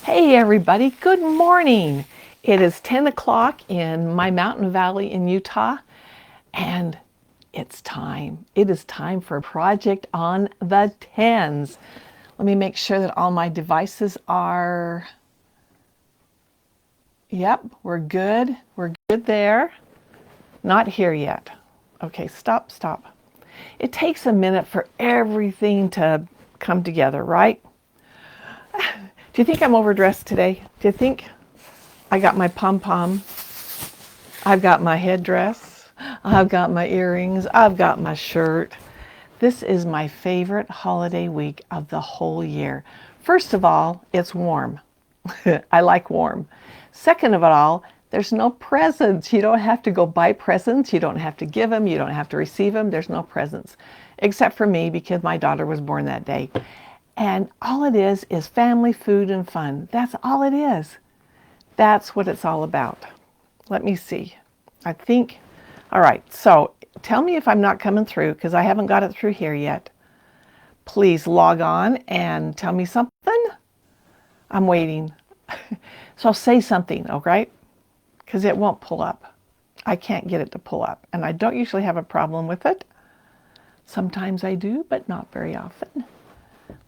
Hey everybody, good morning. It is 10 o'clock in my mountain valley in Utah, and it's time. It is time for a project on the 10's. Let me make sure that all my devices are, yep, we're good. We're good there. Not here yet. Okay, stop. It takes a minute for everything to come together, right? Do you think I'm overdressed today? Do you think I got my pom-pom? I've got my headdress, I've got my earrings, I've got my shirt. This is my favorite holiday week of the whole year. First of all, it's warm. I like warm. Second of all, there's no presents. You don't have to go buy presents. You don't have to give them. You don't have to receive them. There's no presents, except for me because my daughter was born that day. And all it is family, food, and fun. That's all it is. That's what it's all about. Let me see. I think, all right, so tell me if I'm not coming through because I haven't got it through here yet. Please log on and tell me something. I'm waiting. So say something, okay? Because it won't pull up. I can't get it to pull up. And I don't usually have a problem with it. Sometimes I do, but not very often.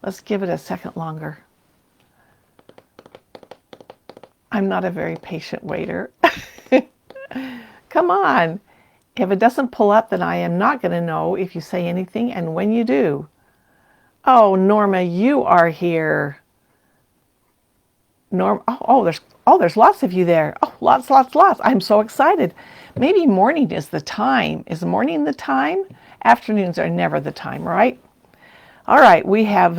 Let's give it a second longer. I'm not a very patient waiter. Come on. If it doesn't pull up, then I am not going to know if you say anything and when you do. Oh, Norma, you are here. Norma, there's lots of you there. Oh, lots. I'm so excited. Maybe morning is the time. Is morning the time? Afternoons are never the time, right? All right, we have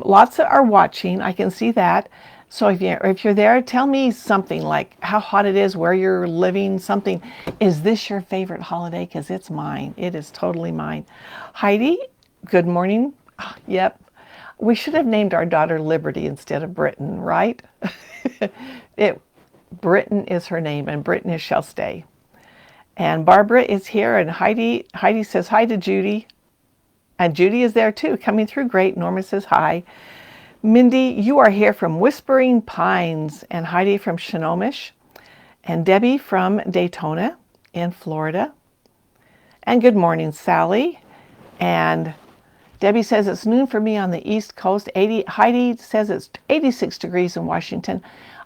lots that are watching. I can see that. So if you're there, tell me something like how hot it is, where you're living, something. Is this your favorite holiday? Because it's mine. It is totally mine. Heidi, good morning. Oh, yep. We should have named our daughter Liberty instead of Britain, right? Britain is her name, and Britain shall stay. And Barbara is here, and Heidi says hi to Judy. And Judy is there too, coming through great. Norma says hi. Mindy, you are here from Whispering Pines, and Heidi from Snohomish, and Debbie from Daytona in Florida. And good morning, Sally. And Debbie says it's noon for me on the East Coast. Heidi says it's 86 degrees in Washington.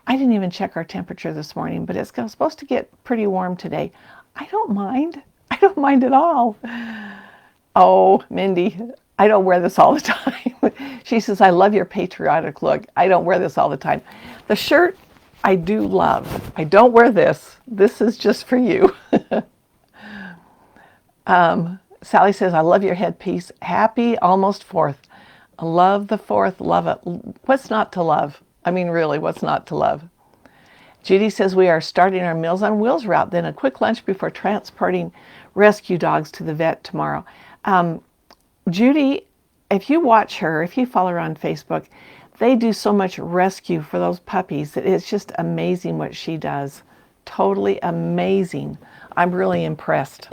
I didn't even check our temperature this morning, but it's supposed to get pretty warm today. I don't mind. I don't mind at all. Oh, Mindy, I don't wear this all the time. She says, I love your patriotic look. I don't wear this all the time. The shirt, I do love. I don't wear this. This is just for you. Sally says, I love your headpiece. Happy almost 4th. I love the 4th. Love it. What's not to love? I mean, really, what's not to love? Judy says, we are starting our Meals on Wheels route, then a quick lunch before transporting rescue dogs to the vet tomorrow. Judy, if you watch her, if you follow her on Facebook, they do so much rescue for those puppies that it's just amazing what she does. Totally amazing. I'm really impressed.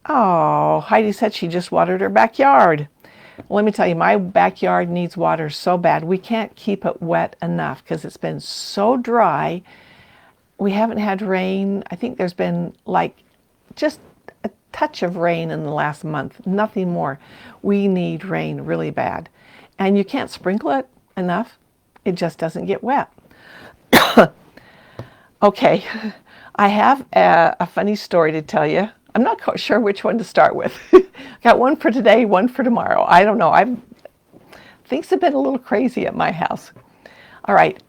Oh, Heidi said she just watered her backyard. Well, let me tell you, my backyard needs water so bad. We can't keep it wet enough because it's been so dry. We haven't had rain. I think there's been like just a touch of rain in the last month, nothing more. We need rain really bad. And you can't sprinkle it enough. It just doesn't get wet. Okay, I have a funny story to tell you. I'm not sure which one to start with. Got one for today, one for tomorrow. I don't know. Things have been a little crazy at my house. All right.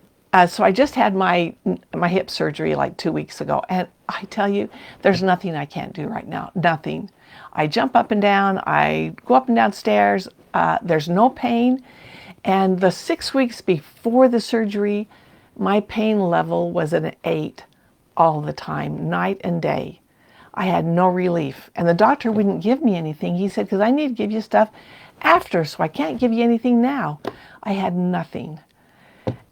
So I just had my hip surgery like 2 weeks ago, and I tell you, there's nothing I can't do right now. Nothing. I jump up and down. I go up and down stairs. There's no pain. And the 6 weeks before the surgery, my pain level was an 8 all the time, night and day. I had no relief. And the doctor wouldn't give me anything. He said, because I need to give you stuff after, so I can't give you anything now. I had nothing.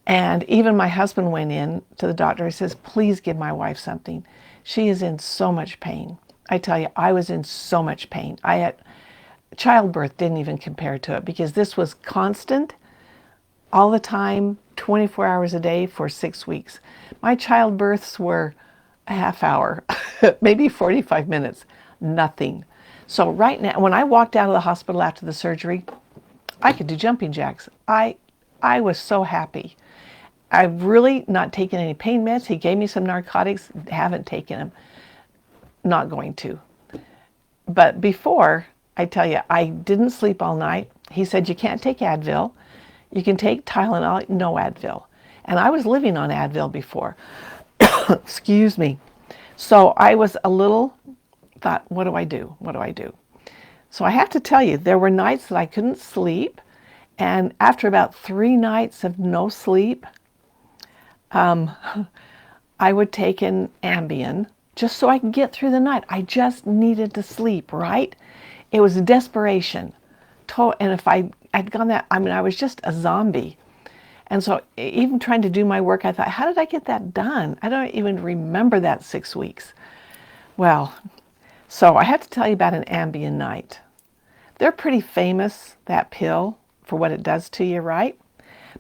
And even my husband went in to the doctor. He says, please give my wife something. She is in so much pain. I tell you, I was in so much pain. Childbirth didn't even compare to it because this was constant, all the time, 24 hours a day for 6 weeks. My childbirths were a half hour, maybe 45 minutes, nothing. So right now, when I walked out of the hospital after the surgery, I could do jumping jacks. I was so happy. I've really not taken any pain meds. He gave me some narcotics, haven't taken them, not going to. But before, I tell you, I didn't sleep all night. He said, you can't take Advil. You can take Tylenol, no Advil. And I was living on Advil before. Excuse me. So I was a little, thought, what do I do? What do I do? So I have to tell you, there were nights that I couldn't sleep. And after about 3 nights of no sleep, I would take an Ambien just so I could get through the night. I just needed to sleep, right? It was desperation. And if I'd gone that, I mean, I was just a zombie. And so even trying to do my work, I thought, how did I get that done? I don't even remember that 6 weeks. Well, so I have to tell you about an Ambien night. They're pretty famous, that pill, for what it does to you, right?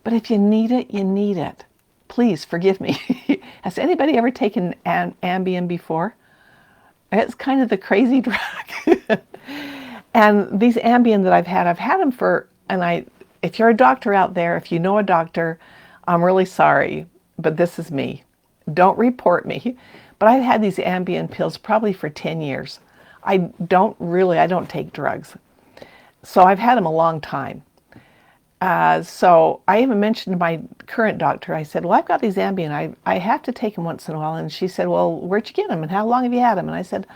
But if you need it, you need it. Please forgive me. Has anybody ever taken Ambien before? It's kind of the crazy drug. And these Ambien that I've had them for, and if you're a doctor out there, if you know a doctor, I'm really sorry, but this is me. Don't report me. But I've had these Ambien pills probably for 10 years. I don't take drugs. So I've had them a long time. So I even mentioned to my current doctor, I said, well, I've got these Ambien. I have to take them once in a while. And she said, well, where'd you get them? And how long have you had them? And I said,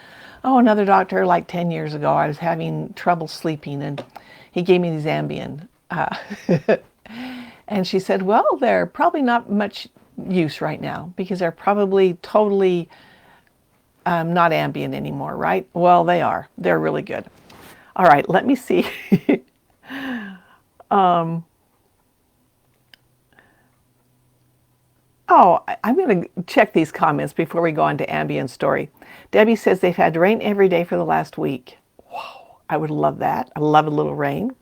oh, another doctor like 10 years ago. I was having trouble sleeping and he gave me these Ambien. And she said, well, they're probably not much use right now because they're probably totally not Ambien anymore, right? Well, they are. They're really good. All right, let me see. I'm going to check these comments before we go on to Ambien story. Debbie says they've had rain every day for the last week. Whoa, I would love that. I love a little rain.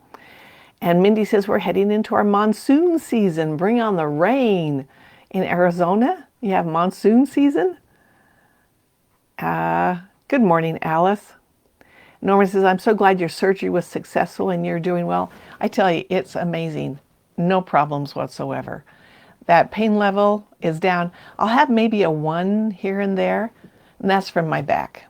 And Mindy says we're heading into our monsoon season. Bring on the rain. In Arizona, you have monsoon season. Good morning, Alice. Norma says, I'm so glad your surgery was successful and you're doing well. I tell you, it's amazing. No problems whatsoever. That pain level is down. I'll have maybe a 1 here and there, and that's from my back.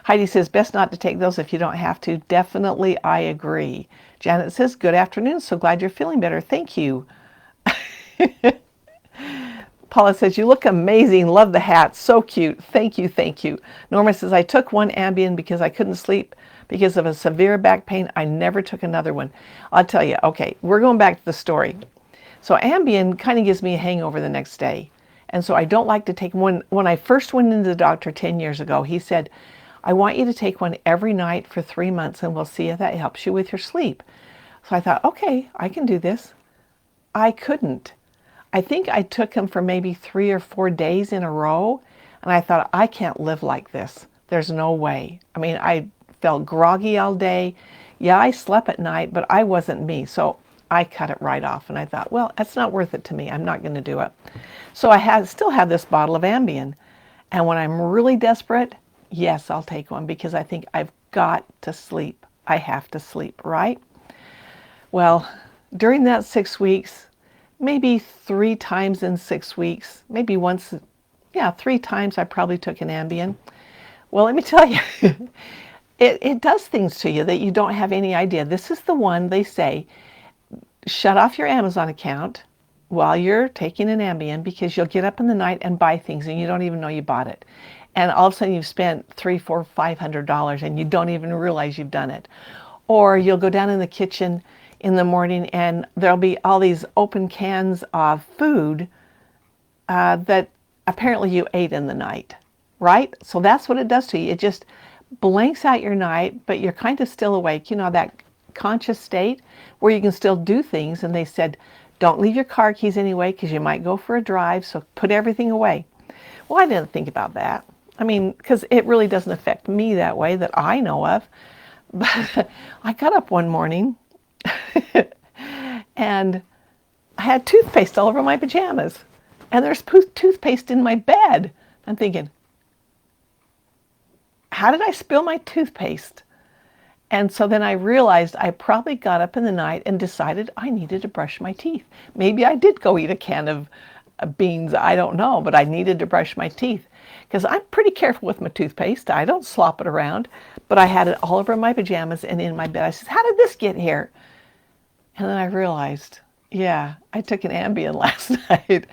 Heidi says, best not to take those if you don't have to. Definitely, I agree. Janet says, good afternoon. So glad you're feeling better. Thank you. Paula says, you look amazing. Love the hat. So cute. Thank you. Thank you. Norma says, I took one Ambien because I couldn't sleep because of a severe back pain. I never took another one. I'll tell you. Okay, we're going back to the story. So Ambien kind of gives me a hangover the next day. And so I don't like to take one. When I first went into the doctor 10 years ago, he said, I want you to take one every night for 3 months and we'll see if that helps you with your sleep. So I thought, okay, I can do this. I couldn't. I think I took them for maybe 3 or 4 days in a row. And I thought, I can't live like this. There's no way. I mean, I felt groggy all day. Yeah, I slept at night, but I wasn't me. So I cut it right off. And I thought, well, that's not worth it to me. I'm not going to do it. So I still have this bottle of Ambien. And when I'm really desperate, yes, I'll take one because I think I've got to sleep. I have to sleep, right? Well, during that 6 weeks, maybe 3 times in 6 weeks, maybe once, 3 times I probably took an Ambien. Well, let me tell you, it does things to you that you don't have any idea. This is the one they say, shut off your Amazon account while you're taking an Ambien because you'll get up in the night and buy things and you don't even know you bought it. And all of a sudden you've spent $300, $400, $500 and you don't even realize you've done it. Or you'll go down in the kitchen in the morning and there'll be all these open cans of food that apparently you ate in the night, right? So that's what it does to you. It just blanks out your night, but you're kind of still awake. You know, that conscious state where you can still do things. And they said, don't leave your car keys anyway because you might go for a drive, so put everything away. Well, I didn't think about that. I mean, because it really doesn't affect me that way that I know of. But I got up one morning and And I had toothpaste all over my pajamas. And there's toothpaste in my bed. I'm thinking, how did I spill my toothpaste? And so then I realized I probably got up in the night and decided I needed to brush my teeth. Maybe I did go eat a can of beans, I don't know, but I needed to brush my teeth because I'm pretty careful with my toothpaste. I don't slop it around, but I had it all over my pajamas and in my bed. I said, how did this get here? And then I realized, yeah, I took an Ambien last night.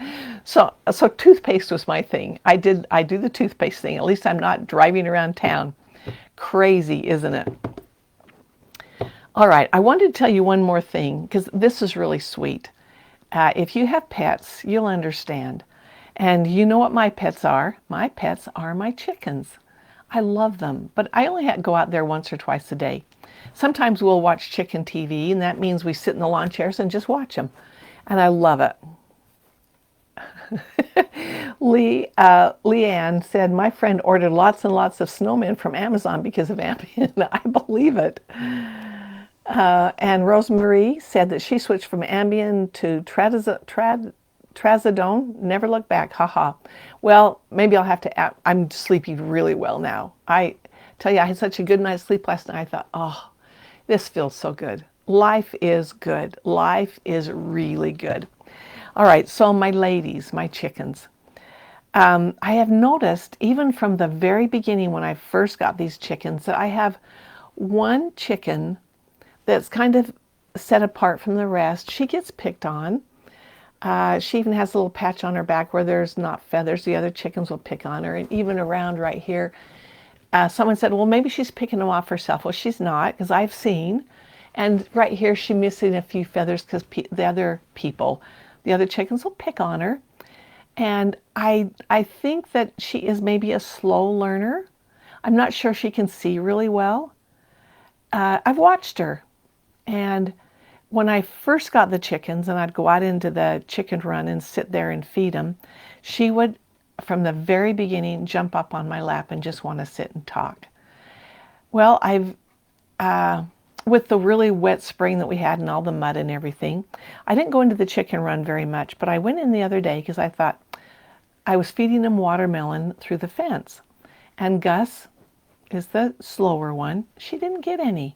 So toothpaste was my thing. I do the toothpaste thing. At least I'm not driving around town. Crazy, isn't it? All right, I wanted to tell you one more thing because this is really sweet. If you have pets, you'll understand. And you know what my pets are? My pets are my chickens. I love them, but I only go out there once or twice a day. Sometimes we'll watch chicken TV, and that means we sit in the lawn chairs and just watch them. And I love it. Leanne said, my friend ordered lots and lots of snowmen from Amazon because of Ambien. I believe it. And Rosemary said that she switched from Ambien to Trazodone. Never looked back. Haha. Well, maybe I'll have to. I'm sleeping really well now. I tell you, I had such a good night's sleep last night. I thought, oh, this feels so good. Life is good. Life is really good. All right, so my ladies, my chickens. I have noticed, even from the very beginning when I first got these chickens, that I have one chicken that's kind of set apart from the rest. She gets picked on. She even has a little patch on her back where there's not feathers. The other chickens will pick on her, and even around right here. Someone said, well, maybe she's picking them off herself. Well, she's not, because I've seen. And right here, she's missing a few feathers because the other chickens will pick on her. And I think that she is maybe a slow learner. I'm not sure she can see really well. I've watched her. And when I first got the chickens and I'd go out into the chicken run and sit there and feed them, she would, from the very beginning, jump up on my lap and just want to sit and talk. Well, with the really wet spring that we had and all the mud and everything, I didn't go into the chicken run very much, but I went in the other day because I thought I was feeding them watermelon through the fence. And Gus is the slower one. She didn't get any.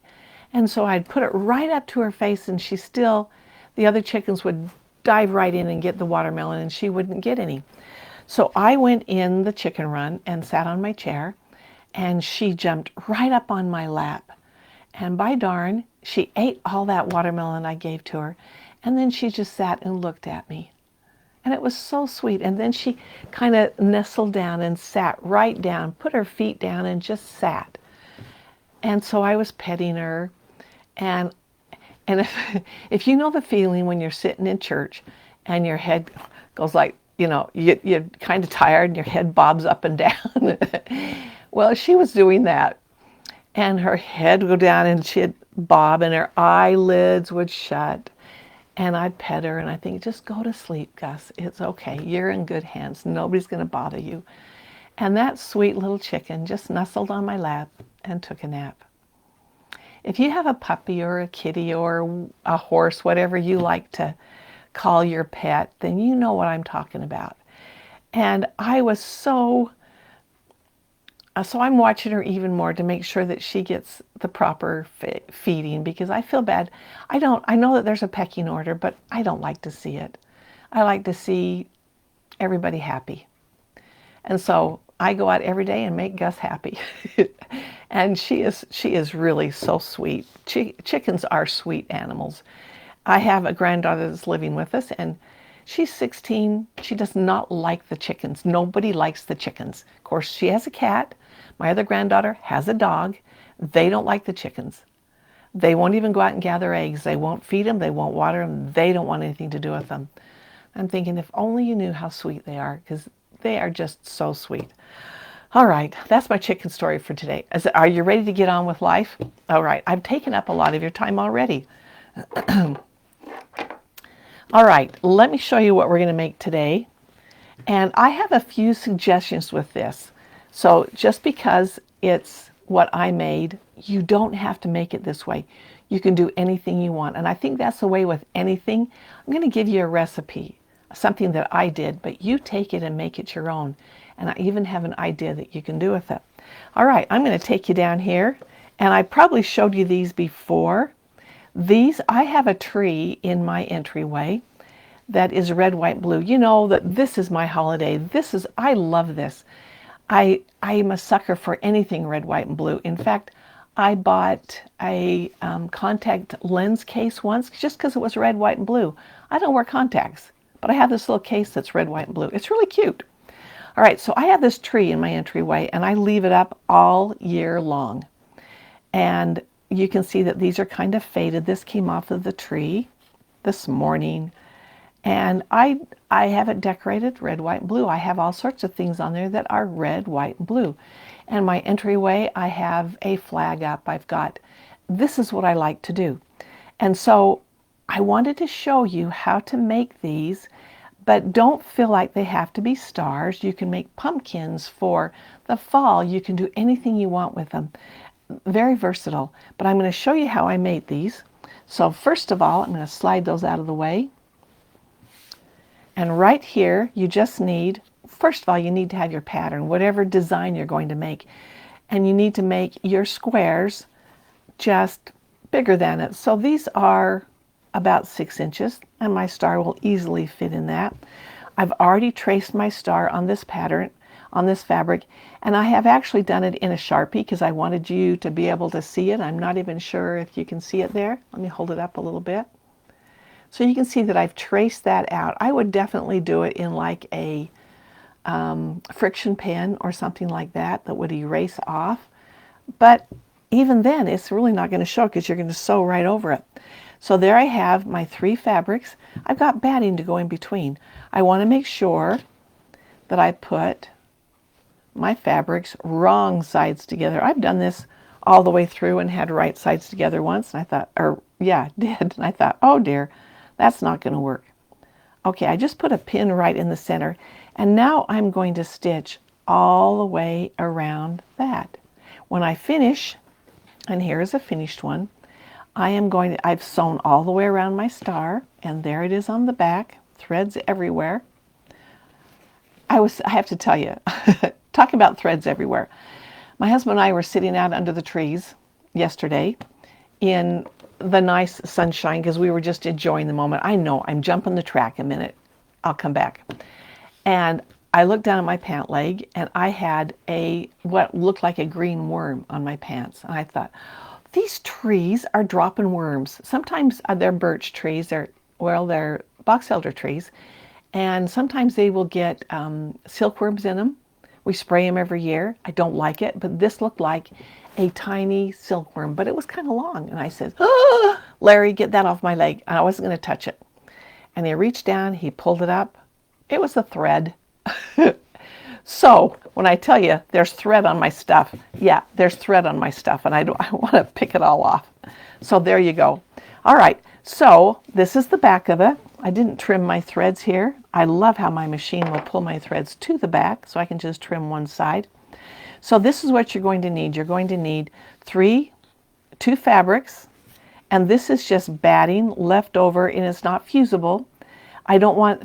And so I'd put it right up to her face, and the other chickens would dive right in and get the watermelon, and she wouldn't get any. So I went in the chicken run and sat on my chair, and she jumped right up on my lap. And by darn, she ate all that watermelon I gave to her, and then she just sat and looked at me. And it was so sweet. And then she kind of nestled down and sat right down, put her feet down and just sat. And so I was petting her. And if you know the feeling when you're sitting in church and your head goes like, you're kind of tired and your head bobs up and down. Well, she was doing that. And her head would go down and she'd bob and her eyelids would shut. And I'd pet her and I think, just go to sleep, Gus. It's okay. You're in good hands. Nobody's going to bother you. And that sweet little chicken just nestled on my lap and took a nap. If you have a puppy or a kitty or a horse, whatever you like to call your pet, then you know what I'm talking about. And I was so I'm watching her even more to make sure that she gets the proper feeding, because I feel bad. I know that there's a pecking order, but I don't like to see it. I like to see everybody happy. And so I go out every day and make Gus happy. And she is really so sweet. Chickens are sweet animals. I have a granddaughter that's living with us, and she's 16. She does not like the chickens. Nobody likes the chickens. Of course, she has a cat. My other granddaughter has a dog. They don't like the chickens. They won't even go out and gather eggs. They won't feed them. They won't water them. They don't want anything to do with them. I'm thinking, if only you knew how sweet they are, because they are just so sweet. All right, that's my chicken story for today. Are you ready to get on with life? All right, I've taken up a lot of your time already. All right, let me show you what we're going to make today. And I have a few suggestions with this. So just because it's what I made, you don't have to make it this way. You can do anything you want. And I think that's the way with anything. I'm going to give you a recipe, something that I did, but you take it and make it your own. And I even have an idea that you can do with it. All right, I'm going to take you down here. And I probably showed you these before. These, I have a tree in my entryway that is red, white, blue. You know that this is my holiday. I love this. I'm a sucker for anything red, white, and blue. In fact, I bought a contact lens case once just because it was red, white, and blue. I don't wear contacts, but I have this little case that's red, white, and blue. It's really cute. All right, so I have this tree in my entryway, and I leave it up all year long. And you can see that these are kind of faded. This came off of the tree this morning. And I have it decorated red, white, and blue. I have all sorts of things on there that are red, white, and blue. And my entryway, I have a flag up. This is what I like to do. And so I wanted to show you how to make these, but don't feel like they have to be stars. You can make pumpkins for the fall. You can do anything you want with them. Very versatile. But I'm going to show you how I made these. So first of all, I'm going to slide those out of the way. And right here, you just need, first of all, you need to have your pattern, whatever design you're going to make. And you need to make your squares just bigger than it. So these are about 6 inches, and my star will easily fit in that. I've already traced my star on this pattern, on this fabric, and I have actually done it in a Sharpie because I wanted you to be able to see it. I'm not even sure if you can see it there. Let me hold it up a little bit. So you can see that I've traced that out. I would definitely do it in like a friction pen or something like that would erase off. But even then, it's really not going to show because you're going to sew right over it. So there I have my 3 fabrics. I've got batting to go in between. I want to make sure that I put my fabrics wrong sides together. I've done this all the way through and had right sides together once. And I thought, I did. And I thought, oh dear. That's not going to work. Okay, I just put a pin right in the center, and now I'm going to stitch all the way around that. When I finish, and here is a finished one, I've sewn all the way around my star, and there it is on the back, threads everywhere. I have to tell you, talk about threads everywhere. My husband and I were sitting out under the trees yesterday in the nice sunshine because we were just enjoying the moment. I know I'm jumping the track a minute. I'll come back. And I looked down at my pant leg and I had what looked like a green worm on my pants. And I thought, these trees are dropping worms. Sometimes they're birch trees, they're box elder trees. And sometimes they will get silkworms in them. We spray them every year. I don't like it, but this looked like a tiny silkworm, but it was kind of long. And I said, oh, Larry, get that off my leg. And I wasn't going to touch it. And he reached down, he pulled it up. It was a thread. So when I tell you there's thread on my stuff, yeah, there's thread on my stuff, and I want to pick it all off. So there you go. All right, so this is the back of it. I didn't trim my threads here. I love how my machine will pull my threads to the back, so I can just trim one side. So this is what you're going to need. You're going to need 2 fabrics, and this is just batting left over, and it's not fusible.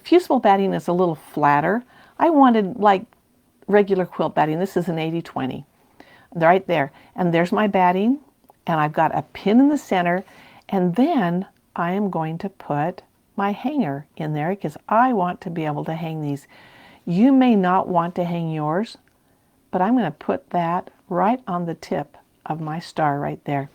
Fusible batting is a little flatter. I wanted like regular quilt batting. This is an 80-20, right there. And there's my batting, and I've got a pin in the center, and then I am going to put my hanger in there because I want to be able to hang these. You may not want to hang yours, but I'm going to put that right on the tip of my star right there.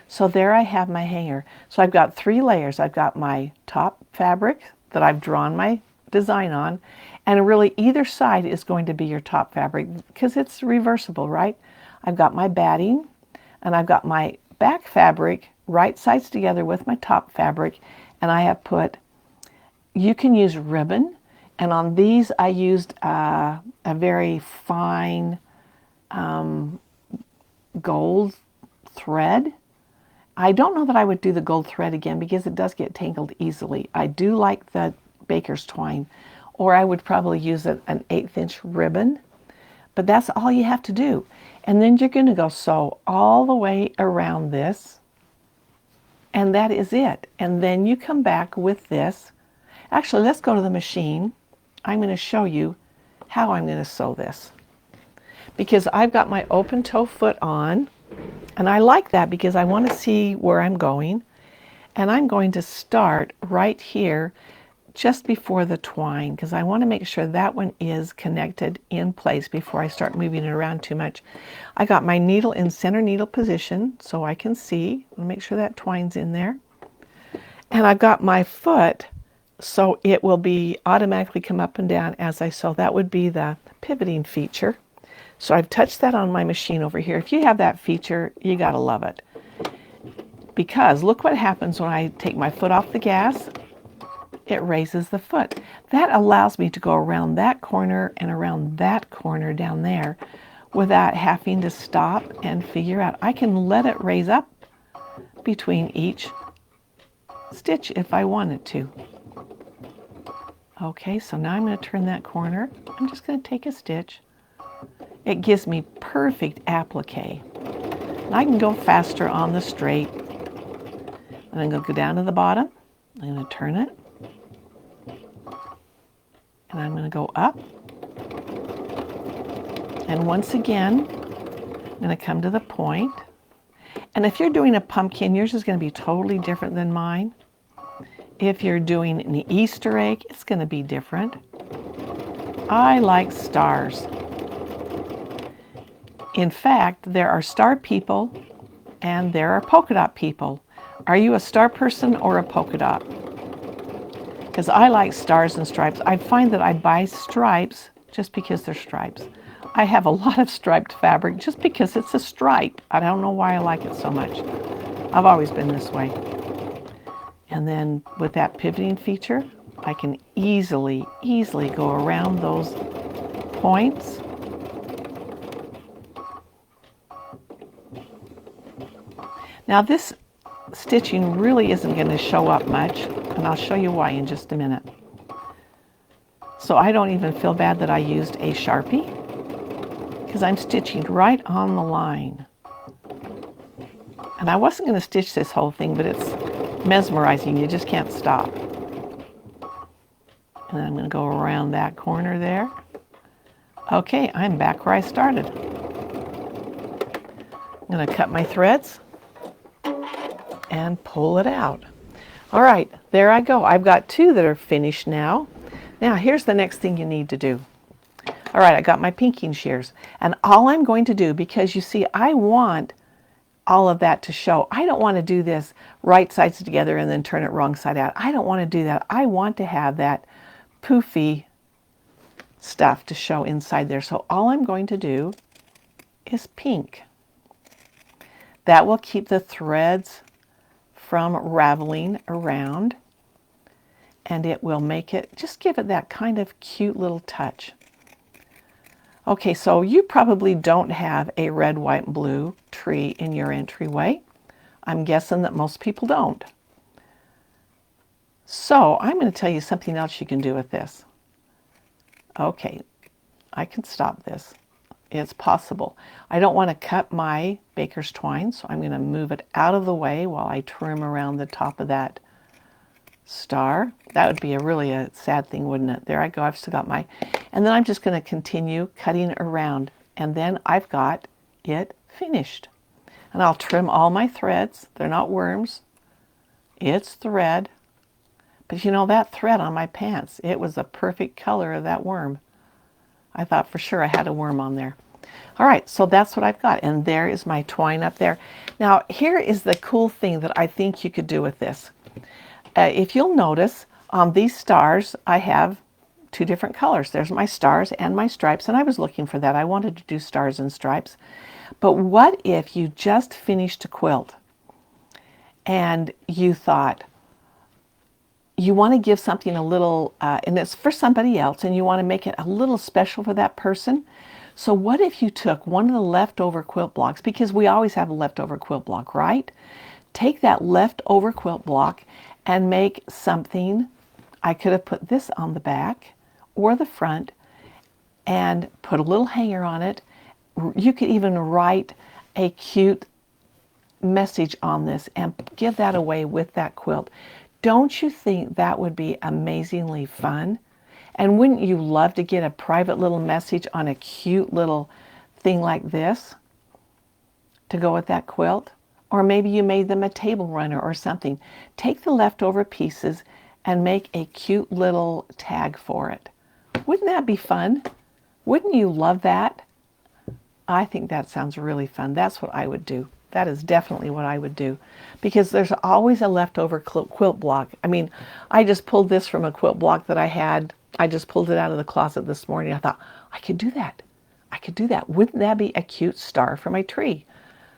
So there I have my hanger. So I've got 3 layers. I've got my top fabric that I've drawn my design on, and really either side is going to be your top fabric because it's reversible, right? I've got my batting, and I've got my back fabric right sides together with my top fabric, and I have put, you can use ribbon, and on these I used a very fine gold thread. I don't know that I would do the gold thread again because it does get tangled easily. I do like the baker's twine, or I would probably use an 1/8 inch ribbon, but that's all you have to do. And then you're going to go sew all the way around this. And that is it. And then you come back with this. Actually, let's go to the machine. I'm going to show you how I'm going to sew this. Because I've got my open toe foot on, and I like that because I want to see where I'm going. And I'm going to start right here just before the twine because I want to make sure that one is connected in place before I start moving it around too much. I got my needle in center needle position so I can see. I'll make sure that twine's in there. And I've got my foot so it will be automatically come up and down as I sew. That would be the pivoting feature. So I've touched that on my machine over here. If you have that feature, you gotta love it. Because look what happens when I take my foot off the gas. It raises the foot. That allows me to go around that corner and around that corner down there without having to stop and figure out. I can let it raise up between each stitch if I wanted to. Okay, so now I'm going to turn that corner. I'm just going to take a stitch. It gives me perfect applique. And I can go faster on the straight. And I'm going to go down to the bottom. I'm going to turn it. And I'm going to go up. And once again, I'm going to come to the point. And if you're doing a pumpkin, yours is going to be totally different than mine. If you're doing an Easter egg, it's going to be different. I like stars. In fact, there are star people and there are polka dot people. Are you a star person or a polka dot? Because I like stars and stripes. I find that I buy stripes just because they're stripes. I have a lot of striped fabric just because it's a stripe. I don't know why I like it so much. I've always been this way. And then with that pivoting feature, I can easily go around those points. Now this stitching really isn't going to show up much, and I'll show you why in just a minute. So I don't even feel bad that I used a Sharpie, because I'm stitching right on the line. And I wasn't going to stitch this whole thing, but it's mesmerizing. You just can't stop. And then I'm going to go around that corner there. Okay, I'm back where I started. I'm going to cut my threads and pull it out. All right, there I go. I've got two that are finished now. Now here's the next thing you need to do. All right, I got my pinking shears, and all I'm going to do, because you see I want all of that to show. I don't want to do this right sides together and then turn it wrong side out. I don't want to do that. I want to have that poofy stuff to show inside there. So all I'm going to do is pink. That will keep the threads from raveling around, and it will make it, just give it that kind of cute little touch. Okay, so you probably don't have a red, white, and blue tree in your entryway. I'm guessing that most people don't. So I'm going to tell you something else you can do with this. Okay, I can stop this. It's possible. I don't want to cut my baker's twine, so I'm going to move it out of the way while I trim around the top of that star. That would be really a sad thing, wouldn't it? There I go. I've still got my, and then I'm just going to continue cutting around, and then I've got it finished. And I'll trim all my threads. They're not worms. It's thread. But you know, that thread on my pants, it was the perfect color of that worm. I thought for sure I had a worm on there. All right, so that's what I've got, and there is my twine up there. Now, here is the cool thing that I think you could do with this. If you'll notice, on these stars, I have two different colors. There's my stars and my stripes, and I was looking for that. I wanted to do stars and stripes. But what if you just finished a quilt and you thought, you want to give something a little, and it's for somebody else, and you want to make it a little special for that person? So what if you took one of the leftover quilt blocks, because we always have a leftover quilt block, right? Take that leftover quilt block and make something. I could have put this on the back or the front and put a little hanger on it. You could even write a cute message on this and give that away with that quilt. Don't you think that would be amazingly fun? And wouldn't you love to get a private little message on a cute little thing like this to go with that quilt? Or maybe you made them a table runner or something. Take the leftover pieces and make a cute little tag for it. Wouldn't that be fun? Wouldn't you love that? I think that sounds really fun. That's what I would do. That is definitely what I would do, because there's always a leftover quilt block. I mean, I just pulled this from a quilt block that I had. I just pulled it out of the closet this morning. I thought, I could do that. I could do that. Wouldn't that be a cute star for my tree?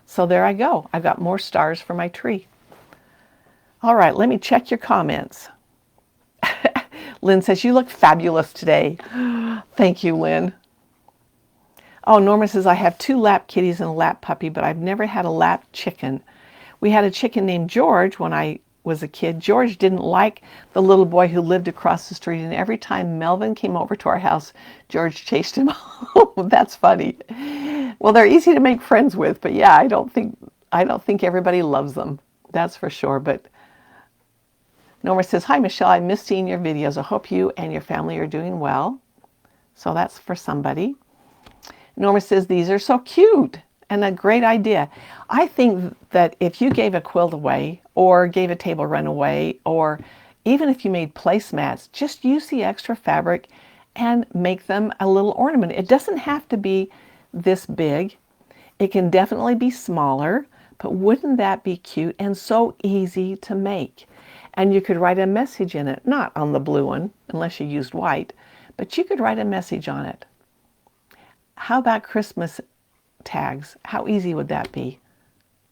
So there I go. I've got more stars for my tree. All right, let me check your comments. Lynn says, you look fabulous today. Thank you, Lynn. Oh, Norma says, I have 2 lap kitties and a lap puppy, but I've never had a lap chicken. We had a chicken named George when I was a kid. George didn't like the little boy who lived across the street, and every time Melvin came over to our house, George chased him home. That's funny. Well, they're easy to make friends with, but yeah, I don't think everybody loves them. That's for sure. But Norma says, hi, Michelle. I miss seeing your videos. I hope you and your family are doing well. So that's for somebody. Norma says, these are so cute and a great idea. I think that if you gave a quilt away or gave a table run away, or even if you made placemats, just use the extra fabric and make them a little ornament. It doesn't have to be this big. It can definitely be smaller, but wouldn't that be cute and so easy to make? And you could write a message in it, not on the blue one, unless you used white, but you could write a message on it. How about Christmas tags? How easy would that be?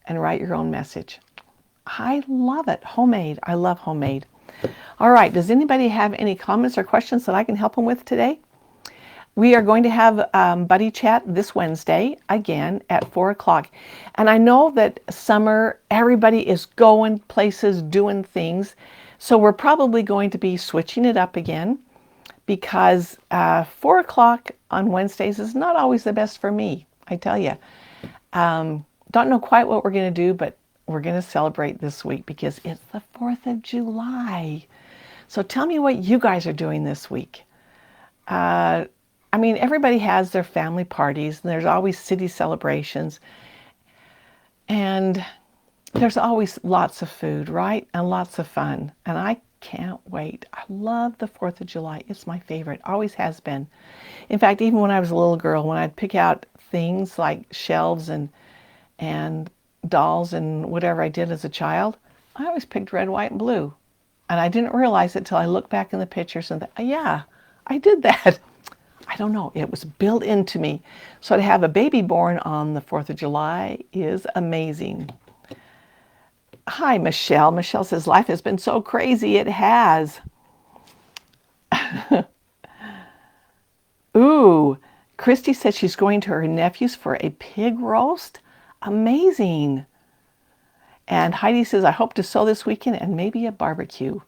And write your own message. I love it. Homemade. I love homemade. All right. Does anybody have any comments or questions that I can help them with today? We are going to have Buddy Chat this Wednesday, again, at 4 o'clock. And I know that summer, everybody is going places, doing things. So we're probably going to be switching it up again, because 4 o'clock on Wednesdays is not always the best for me, I tell you. Don't know quite what we're going to do, but we're going to celebrate this week because it's the 4th of July. So tell me what you guys are doing this week. I mean, everybody has their family parties, and there's always city celebrations. And there's always lots of food, right? And lots of fun. And I can't wait. I love the 4th of July. It's my favorite. Always has been. In fact, even when I was a little girl, when I'd pick out things like shelves and dolls and whatever I did as a child, I always picked red, white, and blue. And I didn't realize it till I looked back in the pictures and thought, oh, yeah, I did that. I don't know. It was built into me. So to have a baby born on the 4th of July is amazing. Hi, Michelle. Michelle says, life has been so crazy. It has. Ooh, Christy said she's going to her nephew's for a pig roast. Amazing. And Heidi says, I hope to sew this weekend and maybe a barbecue.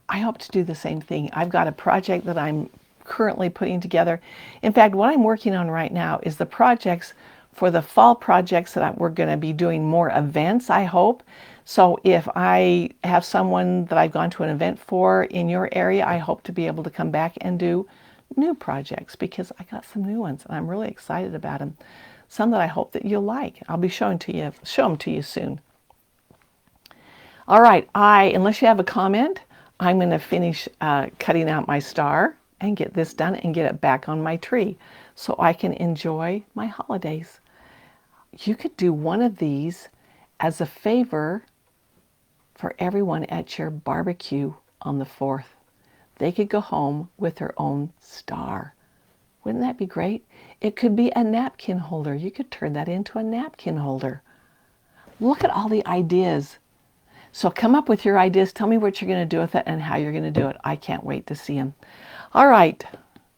I hope to do the same thing. I've got a project that I'm currently putting together. In fact, what I'm working on right now is the projects for the fall projects that we're going to be doing more events, I hope. So if I have someone that I've gone to an event for in your area, I hope to be able to come back and do new projects, because I got some new ones and I'm really excited about them. Some that I hope that you'll like. I'll be show them to you soon. All right, unless you have a comment, I'm going to finish cutting out my star and get this done and get it back on my tree so I can enjoy my holidays. You could do one of these as a favor for everyone at your barbecue on the 4th. They could go home with their own star. Wouldn't that be great? It could be a napkin holder. You could turn that into a napkin holder. Look at all the ideas. So come up with your ideas. Tell me what you're going to do with it and how you're going to do it. I can't wait to see them. All right.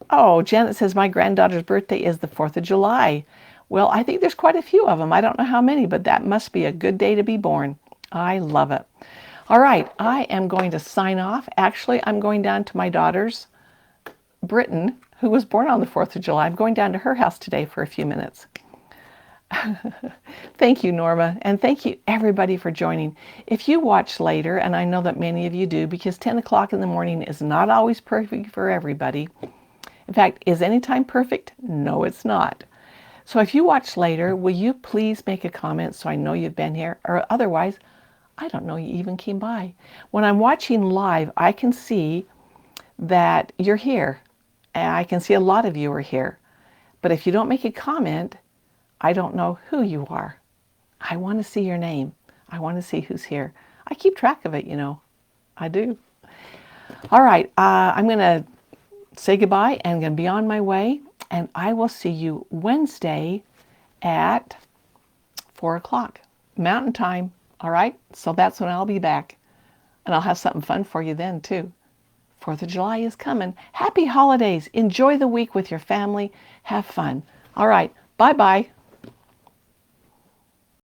Oh, Janet says, my granddaughter's birthday is the 4th of July. Well, I think there's quite a few of them. I don't know how many, but that must be a good day to be born. I love it. All right. I am going to sign off. Actually, I'm going down to my daughter's, Britton, who was born on the 4th of July. I'm going down to her house today for a few minutes. Thank you, Norma, and thank you everybody for joining. If you watch later, and I know that many of you do, because 10 o'clock in the morning is not always perfect for everybody. In fact, is any time perfect? No, it's not. So if you watch later, will you please make a comment so I know you've been here? Or otherwise, I don't know you even came by. When I'm watching live, I can see that you're here. And I can see a lot of you are here. But if you don't make a comment, I don't know who you are. I want to see your name. I want to see who's here. I keep track of it, you know. I do. All right, I'm going to say goodbye and I'm going to be on my way. And I will see you Wednesday at 4 o'clock Mountain Time. All right, so that's when I'll be back. And I'll have something fun for you then, too. 4th of July is coming. Happy holidays. Enjoy the week with your family. Have fun. All right, bye-bye.